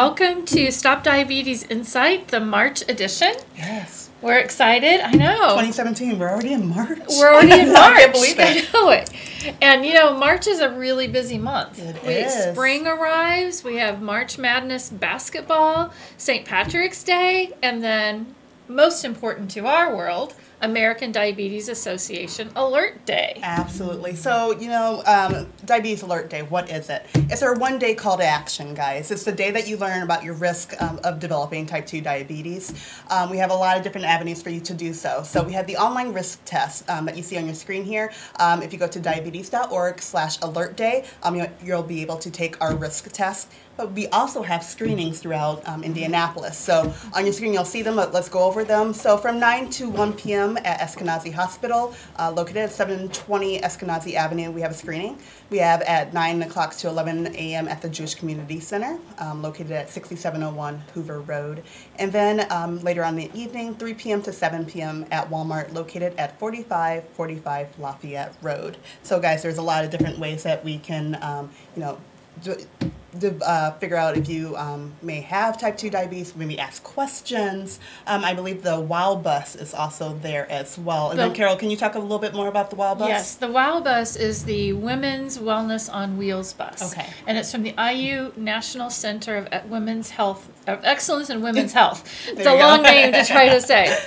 welcome to Stop Diabetes Insight, the March edition. Yes. We're excited. I know. 2017. We're already in March. We're already in March. I can't believe it. I know it. And, you know, March is a really busy month. It is. Spring arrives. We have March Madness basketball, St. Patrick's Day, and then, most important to our world, American Diabetes Association Alert Day. Absolutely. So, you know, Diabetes Alert Day, what is it? It's our one-day call to action, guys. It's the day that you learn about your risk of developing type 2 diabetes. We have a lot of different avenues for you to do so. So we have the online risk test that you see on your screen here. If you go to diabetes.org/alertday, you'll be able to take our risk test. But we also have screenings throughout Indianapolis. So on your screen, you'll see them. Let's go over them. So from 9 to 1 p.m. at Eskenazi Hospital, located at 720 Eskenazi Avenue, we have a screening. We have at 9 o'clock to 11 a.m. at the Jewish Community Center, located at 6701 Hoover Road. And then later on in the evening, 3 p.m. to 7 p.m. at Walmart, located at 4545 Lafayette Road. So guys, there's a lot of different ways that we can, figure out if you may have type 2 diabetes, maybe ask questions. I believe the WOW bus is also there as well. And then Carol, can you talk a little bit more about the WOW bus? Yes, the WOW bus is the Women's Wellness on Wheels bus. Okay. And it's from the IU National Center of Women's Health, of Excellence in Women's Health. It's a long name to try to say.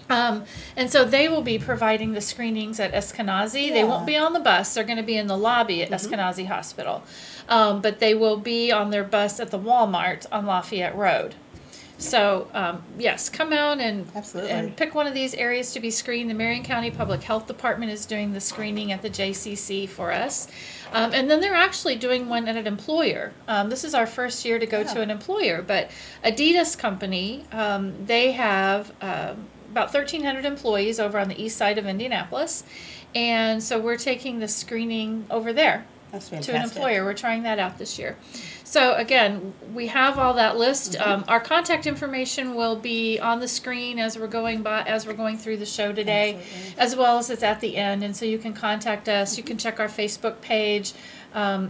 And so they will be providing the screenings at Eskenazi. Yeah. They won't be on the bus. They're going to be in the lobby at Eskenazi Hospital. But they will be on their bus at the Walmart on Lafayette Road. So, yes, come out and pick one of these areas to be screened. The Marion County Public Health Department is doing the screening at the JCC for us. And then they're actually doing one at an employer. This is our first year to go to an employer. But Adidas Company, they have about 1,300 employees over on the east side of Indianapolis. And so we're taking the screening over there. That's to an employer. We're trying that out this year. So again, we have all that list. Our contact information will be on the screen as we're going through the show today, as well as it's at the end. And so you can contact us. You can check our Facebook page.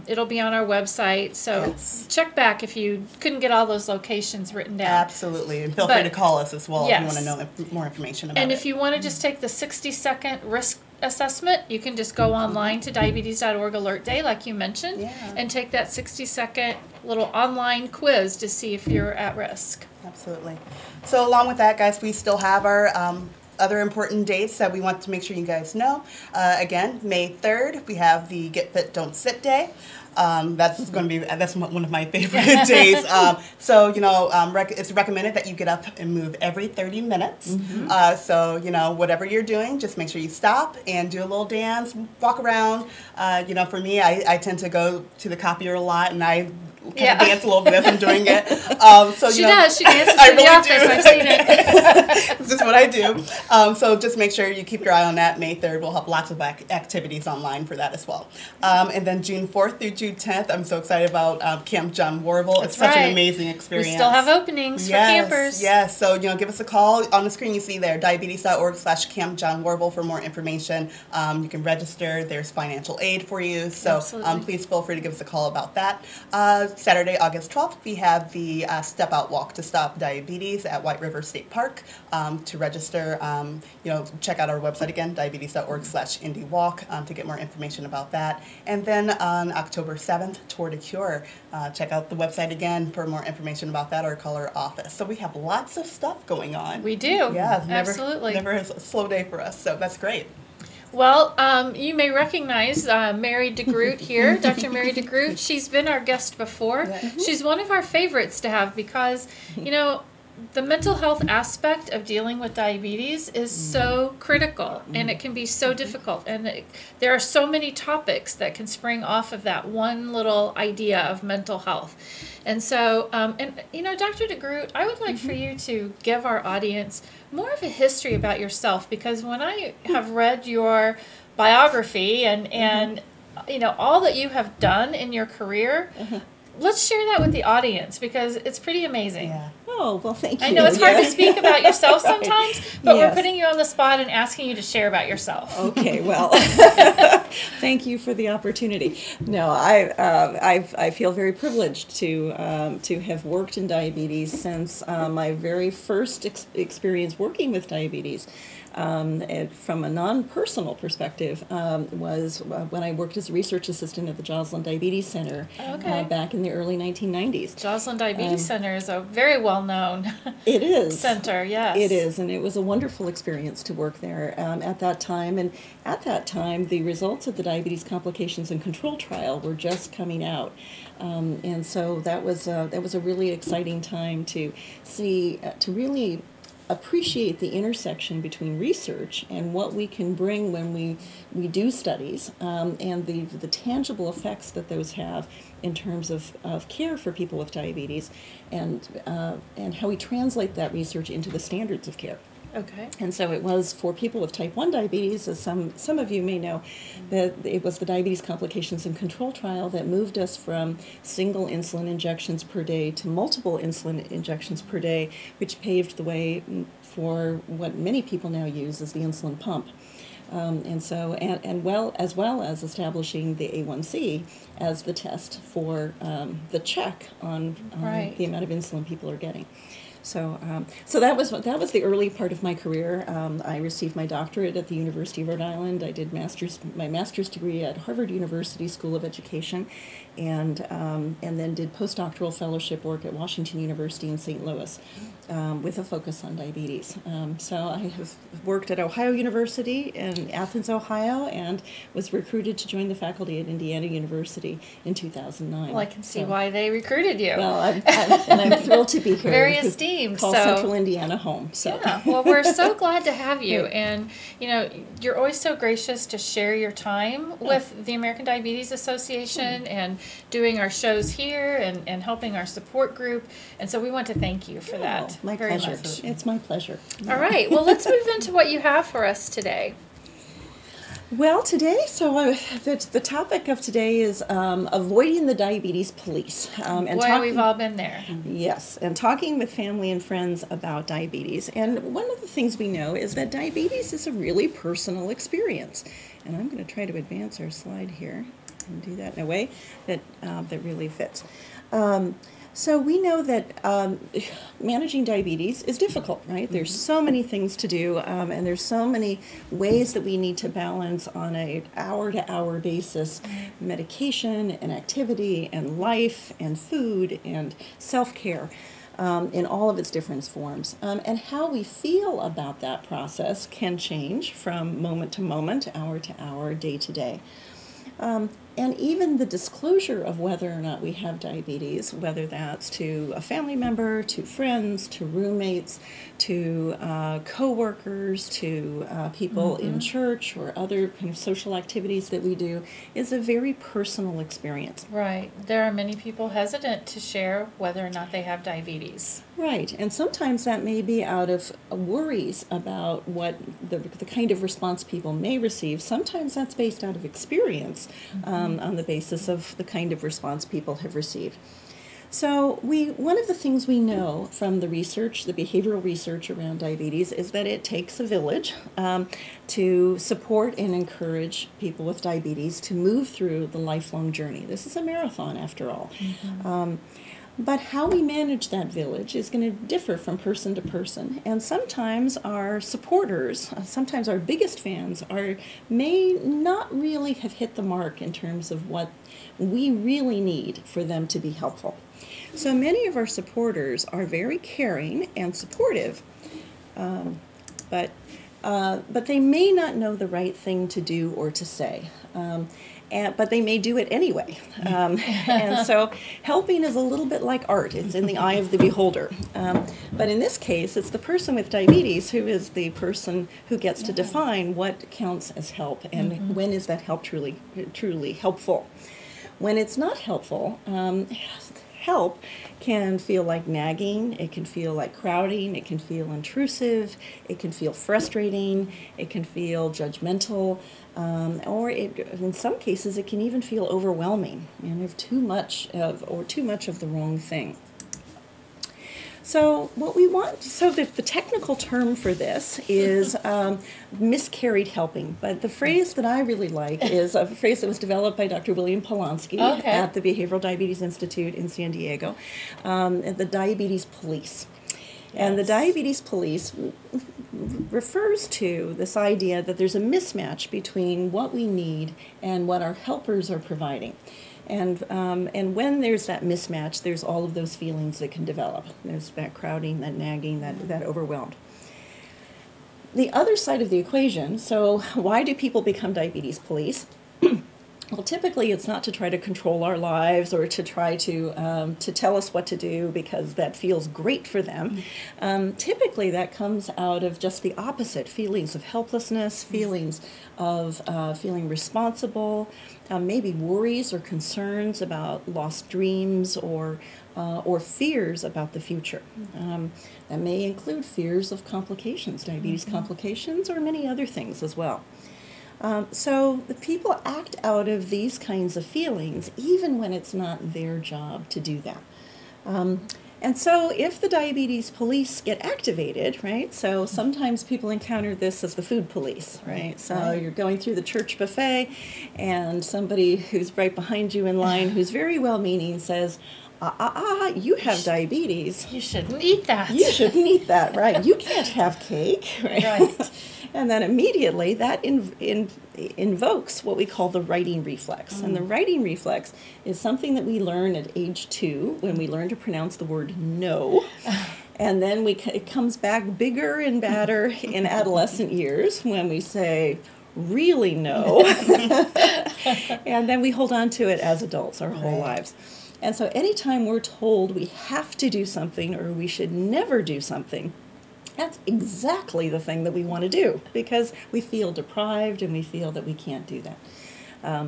It'll be on our website. So check back if you couldn't get all those locations written down. Absolutely. And feel free to call us as well if you want to know more information about it. And if you want to just take the 60-second risk assessment, you can just go online to diabetes.org alert day, like you mentioned, and take that 60-second little online quiz to see if you're at risk. Absolutely. So along with that, guys, we still have our other important dates that we want to make sure you guys know. Again, May 3rd, we have the Get Fit Don't Sit Day. That's going to be one of my favorite days. So you know, it's recommended that you get up and move every 30 minutes. So you know, whatever you're doing, just make sure you stop and do a little dance, walk around. You know, for me, I tend to go to the copier a lot, and I kind of dance a little bit as I'm doing it. So she does. She dances in the office. I've seen it. It's just what I do. So just make sure you keep your eye on that. May 3rd, we'll have lots of activities online for that as well. And then June 4th through June 10th, I'm so excited about Camp John Warble. It's such an amazing experience. We still have openings for campers. Yes. So you know, give us a call on the screen. You see there, diabetes.org/Camp John Warble for more information. You can register. There's financial aid for you. So please feel free to give us a call about that. Saturday, August 12th, we have the Step Out Walk to Stop Diabetes at White River State Park. To register, you know, check out our website again, diabetes.org/IndyWalk, to get more information about that. And then on October 7th, Tour de Cure. Check out the website again for more information about that or call our office. So we have lots of stuff going on. We do. Yeah, absolutely. Never a slow day for us, so that's great. Well, you may recognize Mary DeGroot here, Dr. Mary DeGroot. She's been our guest before. She's one of our favorites to have because, you know, the mental health aspect of dealing with diabetes is so critical, and it can be so difficult. And there are so many topics that can spring off of that one little idea of mental health. And so, and you know, Dr. DeGroot, I would like for you to give our audience more of a history about yourself, because when I have read your biography and you know, all that you have done in your career, let's share that with the audience because it's pretty amazing. Yeah. Well, Oh, well, thank you. I know it's hard to speak about yourself sometimes, but Yes. we're putting you on the spot and asking you to share about yourself. Okay, well, thank you for the opportunity. No, I feel very privileged to have worked in diabetes since my very first experience working with diabetes. From a non-personal perspective, was when I worked as a research assistant at the Joslin Diabetes Center back in the early 1990s. Joslin Diabetes Center is a very well-known It is. center, yes. It is, and it was a wonderful experience to work there at that time. And at that time, the results of the Diabetes Complications and Control Trial were just coming out. And so that was a really exciting time to see, to really appreciate the intersection between research and what we can bring when we do studies, and the tangible effects that those have in terms of care for people with diabetes, and how we translate that research into the standards of care. Okay. And so it was for people with type 1 diabetes, as some of you may know, that it was the Diabetes Complications and Control Trial that moved us from single insulin injections per day to multiple insulin injections per day, which paved the way for what many people now use as the insulin pump. As well as establishing the A1C as the test for the check on the amount of insulin people are getting. So that was the early part of my career. I received my doctorate at the University of Rhode Island. I did my master's degree at Harvard University School of Education, and then did postdoctoral fellowship work at Washington University in St. Louis, with a focus on diabetes. So I have worked at Ohio University in Athens, Ohio, and was recruited to join the faculty at Indiana University in 2009. Well, I can see why they recruited you. Well, I'm thrilled to be here. Very esteemed. Call Central Indiana home. So. Yeah, well, we're so glad to have you, and you're always so gracious to share your time with the American Diabetes Association and doing our shows here and helping our support group, and so we want to thank you for that. My very pleasure. much. It's my pleasure. All right, well, let's move into what you have for us today. Well, today, the topic of today is avoiding the diabetes police. We've all been there. Yes, and talking with family and friends about diabetes. And one of the things we know is that diabetes is a really personal experience. And I'm going to try to advance our slide here and do that in a way that really fits. So we know that managing diabetes is difficult, right? There's so many things to do, and there's so many ways that we need to balance on an hour-to-hour basis medication and activity and life and food and self-care in all of its different forms. And how we feel about that process can change from moment to moment, hour to hour, day to day. And even the disclosure of whether or not we have diabetes, whether that's to a family member, to friends, to roommates, to coworkers, to people in church or other kind of social activities that we do, is a very personal experience. Right. There are many people hesitant to share whether or not they have diabetes. Right, and sometimes that may be out of worries about what the kind of response people may receive. Sometimes that's based out of experience, on the basis of the kind of response people have received. So one of the things we know from the research, the behavioral research around diabetes, is that it takes a village to support and encourage people with diabetes to move through the lifelong journey. This is a marathon, after all. But how we manage that village is going to differ from person to person. And sometimes our supporters, sometimes our biggest fans, may not really have hit the mark in terms of what we really need for them to be helpful. So many of our supporters are very caring and supportive, but they may not know the right thing to do or to say. But they may do it anyway. And so helping is a little bit like art. It's in the eye of the beholder. But in this case, it's the person with diabetes who is the person who gets to define what counts as help and when is that help truly helpful. When it's not helpful, help can feel like nagging, it can feel like crowding, it can feel intrusive, it can feel frustrating, it can feel judgmental, or in some cases it can even feel overwhelming and have too much of the wrong thing. So what we want, so the technical term for this is miscarried helping. But the phrase that I really like is a phrase that was developed by Dr. William Polanski at the Behavioral Diabetes Institute in San Diego, the diabetes police. And the diabetes police refers to this idea that there's a mismatch between what we need and what our helpers are providing. And when there's that mismatch, there's all of those feelings that can develop. There's that crowding, that nagging, that overwhelmed. The other side of the equation, so why do people become diabetes police? Well, typically it's not to try to control our lives or to try to tell us what to do because that feels great for them. Typically that comes out of just the opposite, feelings of helplessness, feelings of feeling responsible, maybe worries or concerns about lost dreams or fears about the future. That may include fears of complications, diabetes complications, or many other things as well. So the people act out of these kinds of feelings even when it's not their job to do that. And so if the diabetes police get activated, right, so sometimes people encounter this as the food police, right? So you're going through the church buffet and somebody who's right behind you in line who's very well-meaning says, you have diabetes. You shouldn't eat that. You shouldn't eat that, right? You can't have cake, right? And then immediately that invokes what we call the righting reflex. And the righting reflex is something that we learn at age 2 when we learn to pronounce the word no. And then it comes back bigger and badder in adolescent years when we say, really no. And then we hold on to it as adults our whole lives. And so anytime we're told we have to do something or we should never do something, that's exactly the thing that we want to do because we feel deprived and we feel that we can't do that.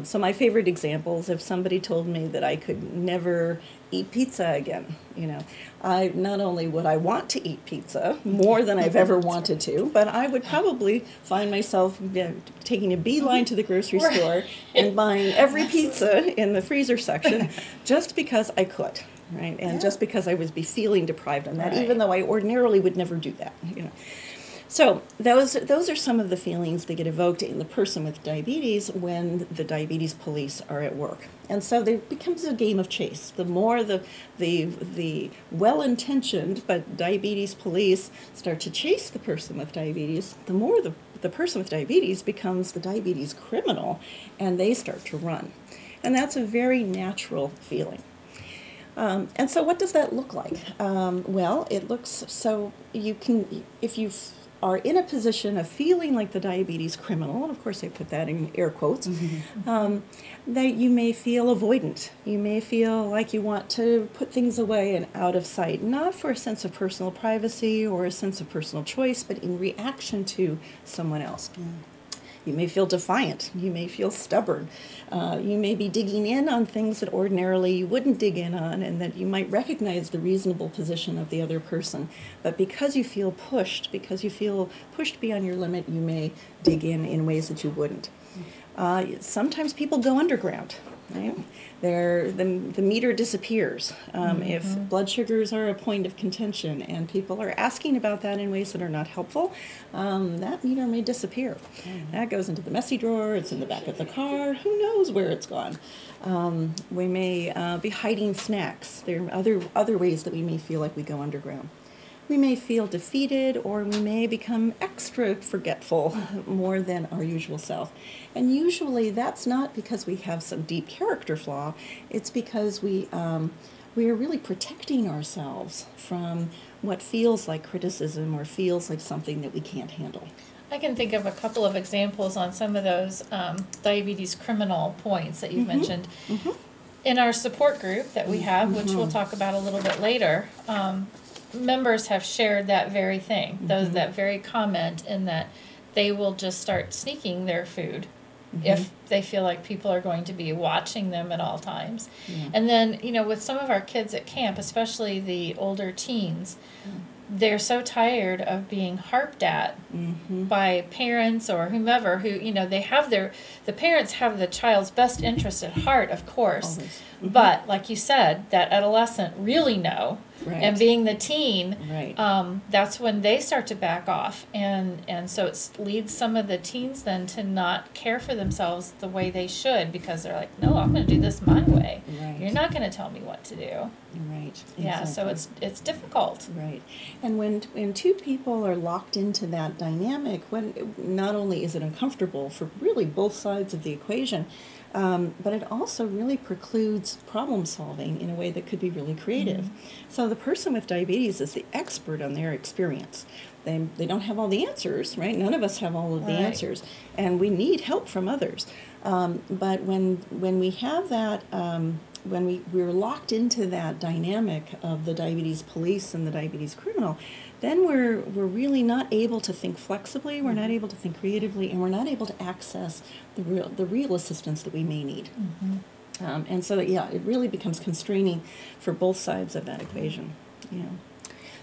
So my favorite examples, if somebody told me that I could never eat pizza again, not only would I want to eat pizza more than I've ever wanted to, but I would probably find myself taking a beeline to the grocery store and buying every pizza in the freezer section just because I could. Right, and just because I would be feeling deprived on that, even though I ordinarily would never do that, So those are some of the feelings that get evoked in the person with diabetes when the diabetes police are at work, and so there becomes a game of chase. The more the well-intentioned but diabetes police start to chase the person with diabetes, the more the person with diabetes becomes the diabetes criminal, and they start to run, and that's a very natural feeling. And so what does that look like? Well, it looks so you can, if you are in a position of feeling like the diabetes criminal, and of course I put that in air quotes, that you may feel avoidant. You may feel like you want to put things away and out of sight, not for a sense of personal privacy or a sense of personal choice, but in reaction to someone else. You may feel defiant. You may feel stubborn. You may be digging in on things that ordinarily you wouldn't dig in on, and that you might recognize the reasonable position of the other person. But because you feel pushed beyond your limit, you may dig in ways that you wouldn't. Sometimes people go underground. Right? The meter disappears. If blood sugars are a point of contention and people are asking about that in ways that are not helpful, that meter may disappear. That goes into the messy drawer, it's in the back of the car, who knows where it's gone. We may be hiding snacks. There are other ways that we may feel like we go underground. We may feel defeated, or we may become extra forgetful more than our usual self. And usually that's not because we have some deep character flaw. It's because we are really protecting ourselves from what feels like criticism or feels like something that we can't handle. I can think of a couple of examples on some of those diabetes criminal points that you've mentioned. In our support group that we have, which we'll talk about a little bit later, members have shared that very thing, that very comment, in that they will just start sneaking their food if they feel like people are going to be watching them at all times. And then, with some of our kids at camp, especially the older teens, they're so tired of being harped at by parents or whomever who, they have the parents have the child's best interest at heart, of course. But like you said, that adolescent really Right. And being the teen, Right. that's when they start to back off. And so it leads some of the teens then to not care for themselves the way they should, because they're like, no, I'm going to do this my way. Right. You're not going to tell me what to do. Right. Yeah, so it's difficult. Right. And when two people are locked into that dynamic, when not only is it uncomfortable for really both sides of the equation, but it also really precludes problem solving in a way that could be really creative. So the person with diabetes is the expert on their experience. They don't have all the answers, right? None of us have all of the answers, and we need help from others. But when we have that, when we're locked into that dynamic of the diabetes police and the diabetes criminal, then we're really not able to think flexibly, we're not able to think creatively, and we're not able to access the real assistance that we may need. And so, yeah, it really becomes constraining for both sides of that equation. Yeah.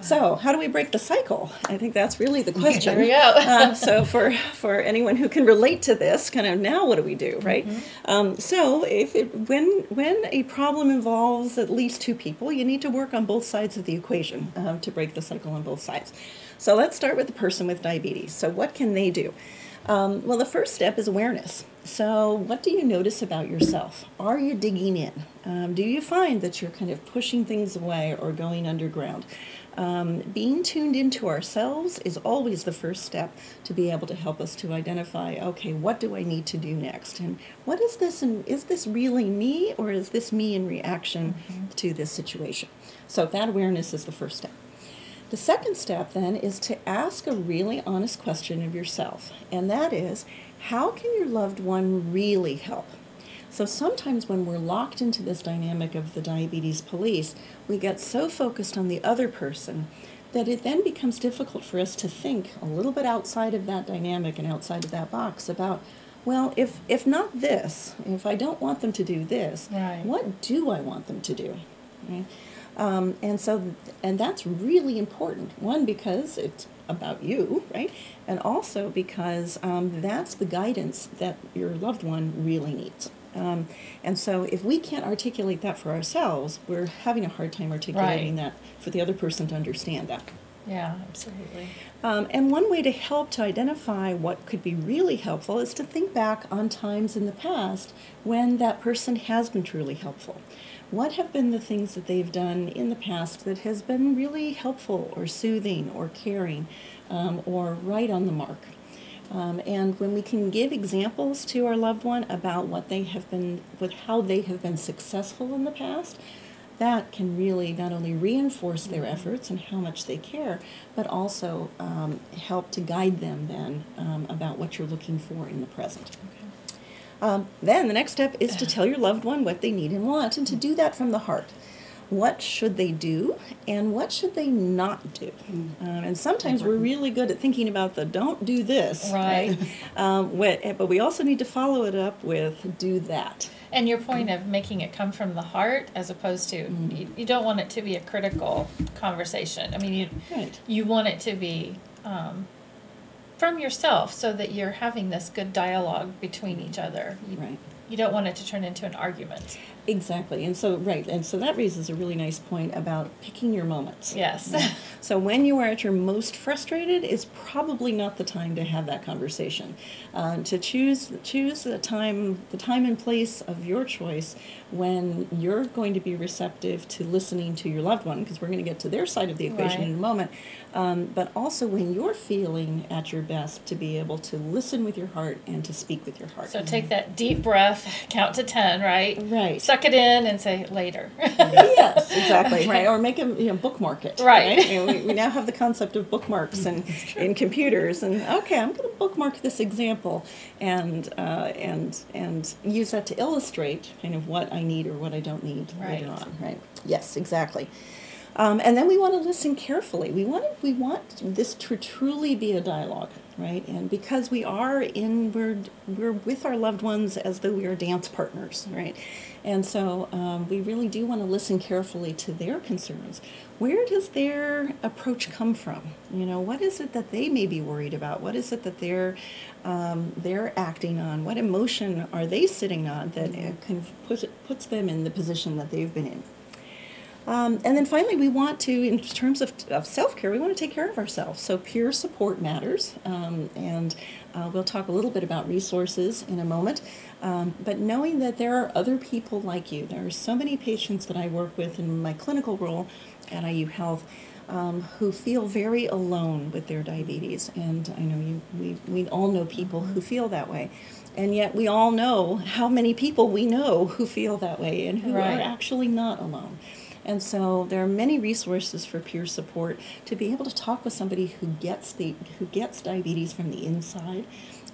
So, how do we break the cycle? I think that's really the question. There we go. So, for anyone who can relate to this, kind of now, what do we do, right? So, when a problem involves at least two people, you need to work on both sides of the equation to break the cycle on both sides. So, let's start with the person with diabetes. So, what can they do? Well, the first step is awareness. So, what do you notice about yourself? Are you digging in? Do you find that you're kind of pushing things away or going underground? Being tuned into ourselves is always the first step to be able to help us to identify, okay, what do I need to do next? And what is this? And is this really me, or is this me in reaction to this situation? So that awareness is the first step. The second step then is to ask a really honest question of yourself, and that is, how can your loved one really help? So sometimes when we're locked into this dynamic of the diabetes police, we get so focused on the other person that it then becomes difficult for us to think a little bit outside of that dynamic and outside of that box about, well, if not this, if I don't want them to do this, what do I want them to do? Right? And that's really important. One, because it's about you, right? And also because that's the guidance that your loved one really needs. And so if we can't articulate that for ourselves, we're having a hard time articulating that for the other person to understand that. Yeah, absolutely. And one way to help to identify what could be really helpful is to think back on times in the past when that person has been truly helpful. What have been the things that they've done in the past that has been really helpful or soothing or caring or right on the mark? And when we can give examples to our loved one about what they have been, with how they have been successful in the past, that can really not only reinforce their efforts and how much they care, but also help to guide them then about what you're looking for in the present. Then the next step is to tell your loved one what they need and want, and to do that from the heart. What should they do, and what should they not do? And sometimes we're really good at thinking about the don't do this, right? But we also need to follow it up with do that. And your point of making it come from the heart, as opposed to, you don't want it to be a critical conversation. I mean, you want it to be from yourself, so that you're having this good dialogue between each other. You don't want it to turn into an argument. Exactly. And so that raises a really nice point about picking your moments. Yes. So when you are at your most frustrated is probably not the time to have that conversation. To choose the time and place of your choice when you're going to be receptive to listening to your loved one, because we're going to get to their side of the equation in a moment. But also when you're feeling at your best, to be able to listen with your heart and to speak with your heart. So take that deep breath, count to 10, right? Right. Suck it in and say later. Yes, exactly. Right. Or make a bookmark it. Right. We now have the concept of bookmarks in computers, and okay, I'm going to bookmark this example and use that to illustrate kind of what I need or what I don't need later on. Right. Yes, exactly. And then we want to listen carefully. We want this to truly be a dialogue, right? And because we're with our loved ones as though we are dance partners, right? And so we really do want to listen carefully to their concerns. Where does their approach come from? What is it that they may be worried about? What is it that they're acting on? What emotion are they sitting on that puts them in the position that they've been in? And then finally, we want to, in terms of self-care, we want to take care of ourselves. So peer support matters, and we'll talk a little bit about resources in a moment. But knowing that there are other people like you, there are so many patients that I work with in my clinical role at IU Health who feel very alone with their diabetes. And I know we all know people who feel that way. And yet we all know how many people we know who feel that way and who Right. are actually not alone. And so there are many resources for peer support to be able to talk with somebody who gets diabetes from the inside,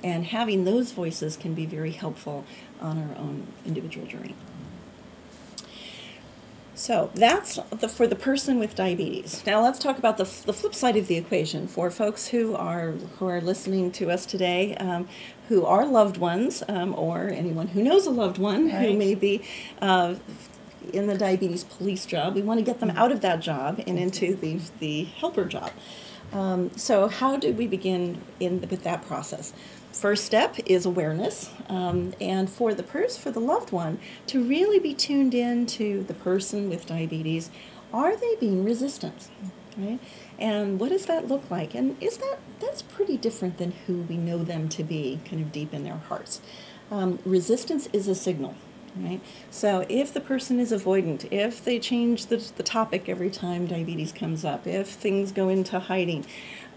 and having those voices can be very helpful on our own individual journey. So that's for the person with diabetes. Now let's talk about the flip side of the equation for folks who are listening to us today, who are loved ones, or anyone who knows a loved one who Right. may be in the diabetes police job. We want to get them out of that job and into the helper job. So how do we begin with that process? First step is awareness, and for the loved one to really be tuned in to the person with diabetes. Are they being resistant, right? And what does that look like? And that's pretty different than who we know them to be, kind of deep in their hearts. Resistance is a signal. Right? So if the person is avoidant, if they change the topic every time diabetes comes up, if things go into hiding,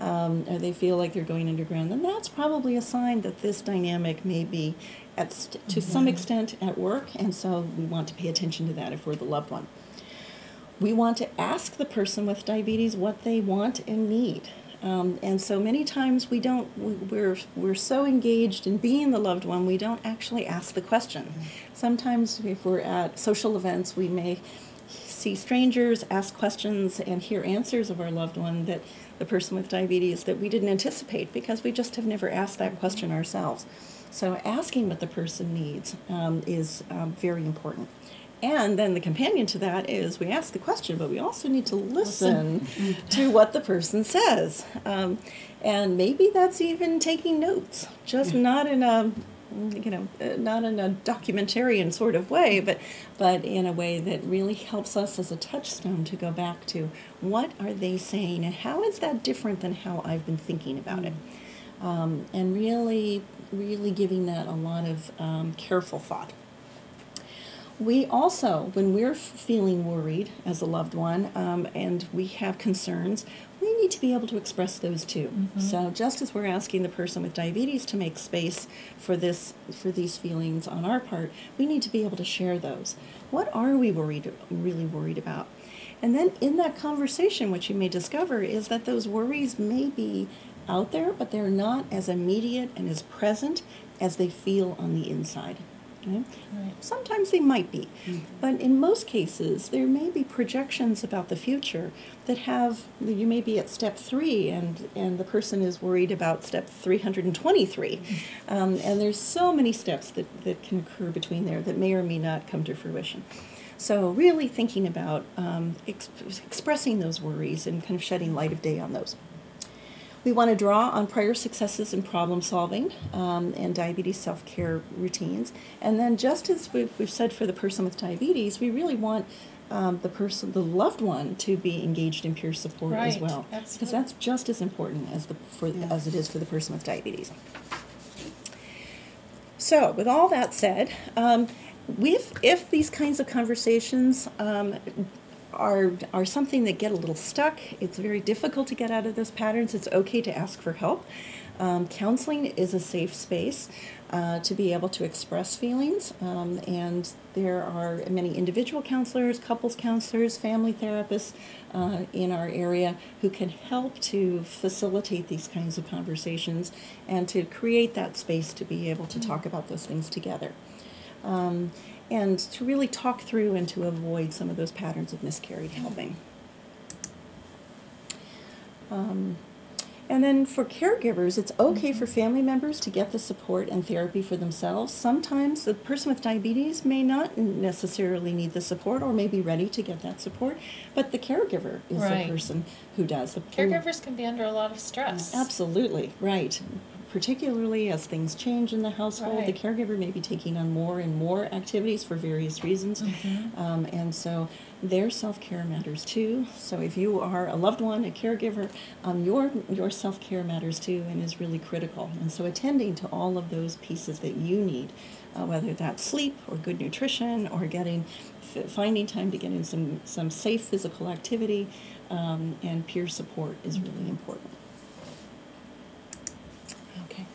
or they feel like they're going underground, then that's probably a sign that this dynamic may be to some extent at work, and so we want to pay attention to that if we're the loved one. We want to ask the person with diabetes what they want and need. And so many times we're so engaged in being the loved one, we don't actually ask the question. Sometimes if we're at social events, we may see strangers, ask questions, and hear answers of our loved one that the person with diabetes that we didn't anticipate because we just have never asked that question ourselves. So asking what the person needs is very important. And then the companion to that is we ask the question, but we also need to listen to what the person says. And maybe that's even taking notes, just not in a documentarian sort of way, but in a way that really helps us as a touchstone to go back to what are they saying and how is that different than how I've been thinking about it. And really giving that a lot of careful thought. We also, when we're feeling worried as a loved one and we have concerns, we need to be able to express those too. Mm-hmm. So just as we're asking the person with diabetes to make space for these feelings on our part, we need to be able to share those. What are we really worried about? And then in that conversation, what you may discover is that those worries may be out there, but they're not as immediate and as present as they feel on the inside. Okay? Right. Sometimes they might be, but in most cases, there may be projections about the future that you may be at step 3 and the person is worried about step 323. And there's so many steps that can occur between there that may or may not come to fruition. So really thinking about expressing those worries and kind of shedding light of day on those. We want to draw on prior successes in problem solving and diabetes self-care routines. And then just as we've said for the person with diabetes, we really want the loved one to be engaged in peer support as well. Because that's just as important as it is for the person with diabetes. So with all that said, if these kinds of conversations are something that get a little stuck, it's very difficult to get out of those patterns, it's okay to ask for help. Counseling is a safe space to be able to express feelings, and there are many individual counselors, couples counselors, family therapists in our area who can help to facilitate these kinds of conversations and to create that space to be able to talk about those things together. And to really talk through and to avoid some of those patterns of miscarried helping. And then for caregivers, it's okay for family members to get the support and therapy for themselves. Sometimes the person with diabetes may not necessarily need the support or may be ready to get that support, but the caregiver is the person who does. Caregivers can be under a lot of stress. Absolutely, right. particularly as things change in the household, the Right. caregiver may be taking on more and more activities for various reasons. And so their self-care matters too. So if you are a loved one, a caregiver, your self-care matters too and is really critical. And so attending to all of those pieces that you need, whether that's sleep or good nutrition or finding time to get in some safe physical activity, and peer support is really important. Okay.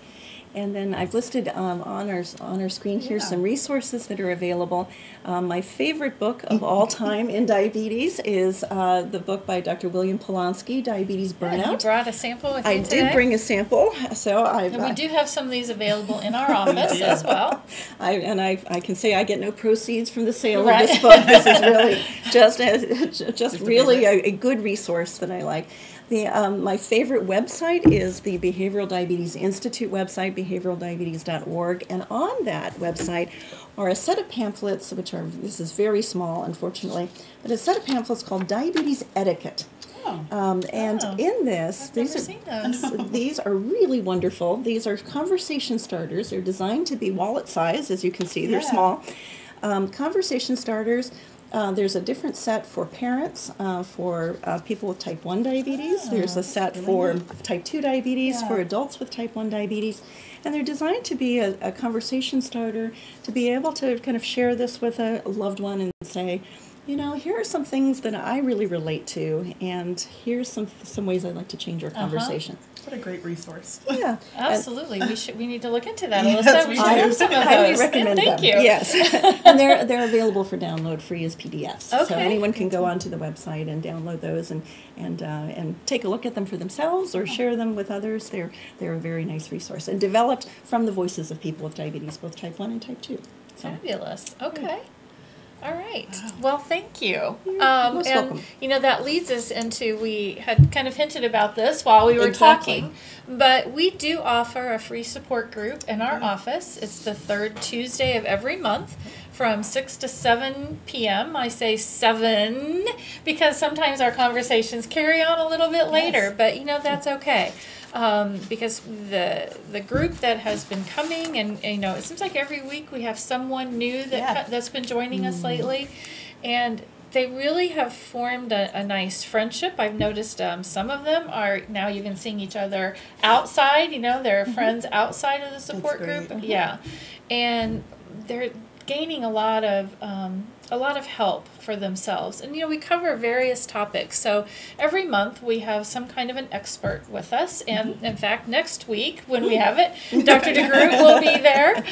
And then I've listed on our screen here some resources that are available. My favorite book of all time in diabetes is the book by Dr. William Polanski, Diabetes Burnout. You brought a sample with you I today? did bring a sample, so And we do have some of these available in our office as well. I can say I get no proceeds from the sale Right. of this book. This is really just really a good resource that I like. My favorite website is the Behavioral Diabetes Institute website, behavioraldiabetes.org, and on that website are a set of pamphlets, this is very small, unfortunately, but a set of pamphlets called Diabetes Etiquette. In this, I've never seen those. these are really wonderful. These are conversation starters. They're designed to be wallet size, as you can see. They're small. Conversation starters. There's a different set for parents, for people with type 1 diabetes. There's a set for type 2 diabetes, for adults with type 1 diabetes. And they're designed to be a conversation starter, to be able to kind of share this with a loved one and say, here are some things that I really relate to, and here's some ways I'd like to change our conversation. What a great resource. Yeah. Absolutely. We need to look into that, Yes, Alyssa. we We do. should have some of highly those. recommend Thank them. you. Yes, and they're available for download free as PDFs. So Okay. anyone can go onto the website and download those and take a look at them for themselves or share them with others. They're a very nice resource and developed from the voices of people with diabetes, both type 1 and type 2. So. Fabulous. Okay. All right. Well, thank you. most and welcome. That leads us into, we had kind of hinted about this while we were Exactly. talking, but we do offer a free support group in our office. It's the third Tuesday of every month from 6 to 7 p.m. I say 7 because sometimes our conversations carry on a little bit later, but that's okay. Because the group that has been coming, and it seems like every week we have someone new that's been joining us lately, and they really have formed a nice friendship. I've noticed some of them are now even seeing each other outside. They're friends outside of the support great. group. Yeah, and they're gaining a lot of help for themselves. And we cover various topics. So every month we have some kind of an expert with us. And in fact, next week when we have it, Dr. DeGroot will be there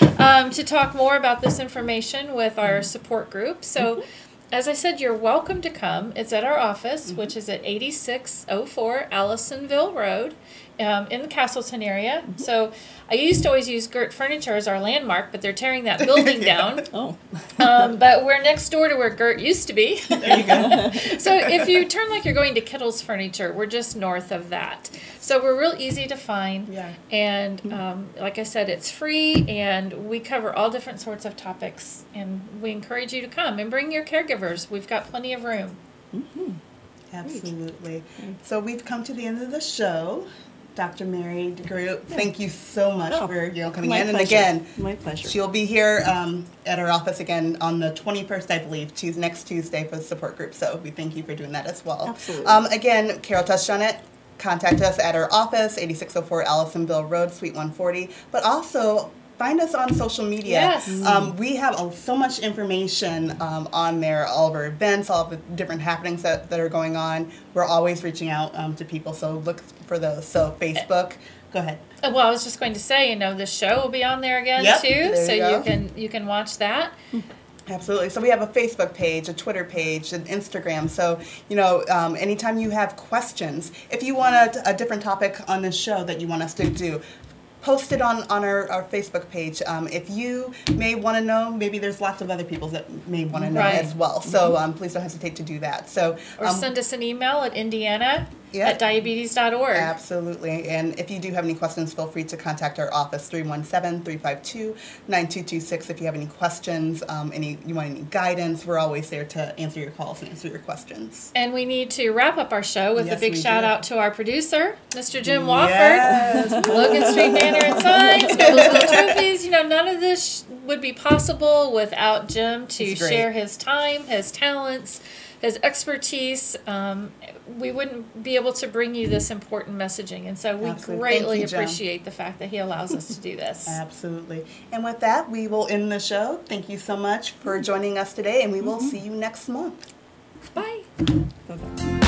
to talk more about this information with our support group. So as I said, you're welcome to come. It's at our office, which is at 8604 Allisonville Road in the Castleton area. So I used to always use Gert Furniture as our landmark, but they're tearing that building down. Oh. But we're next door to where Gert used to be. There you go. So if you turn like you're going to Kittle's Furniture, we're just north of that. So we're real easy to find. Yeah. And like I said, it's free, and we cover all different sorts of topics. And we encourage you to come and bring your caregivers. We've got plenty of room. Absolutely. So we've come to the end of the show. Dr. Mary DeGroot, thank you so much for coming My in. And pleasure. again, My pleasure. she'll be here at our office again on the 21st, I believe, next Tuesday for the support group. So we thank you for doing that as well. Absolutely. Again, Carol touched on it. Contact us at our office, 8604 Allisonville Road, Suite 140. But also, find us on social media. Yes. We have so much information on there, all of our events, all of the different happenings that are going on. We're always reaching out to people, so look for those. So Facebook, go ahead. Well, I was just going to say, the show will be on there again Yep, too, there so you go. you can watch that. Absolutely. So we have a Facebook page, a Twitter page, an Instagram. So, anytime you have questions, if you want a different topic on this show that you want us to do, post it on our Facebook page. If you may want to know, maybe there's lots of other people that may want to know Right. as well. So please don't hesitate to do that. So Or send us an email at Indiana Yep. diabetes.org. Absolutely. And if you do have any questions, feel free to contact our office, 317-352-9226. If you have any questions, you want any guidance, we're always there to answer your calls and answer your questions. And we need to wrap up our show with a big shout out to our producer, Mr. Jim Wofford. Yes. Logan Street Banner and signs, Noblesville trophies. You know, none of this would be possible without Jim to share his time, his talents, his expertise. We wouldn't be able to bring you this important messaging. And so we greatly appreciate the fact that he allows us to do this. Absolutely. And with that, we will end the show. Thank you so much for joining us today, and we will see you next month. Bye. Bye-bye.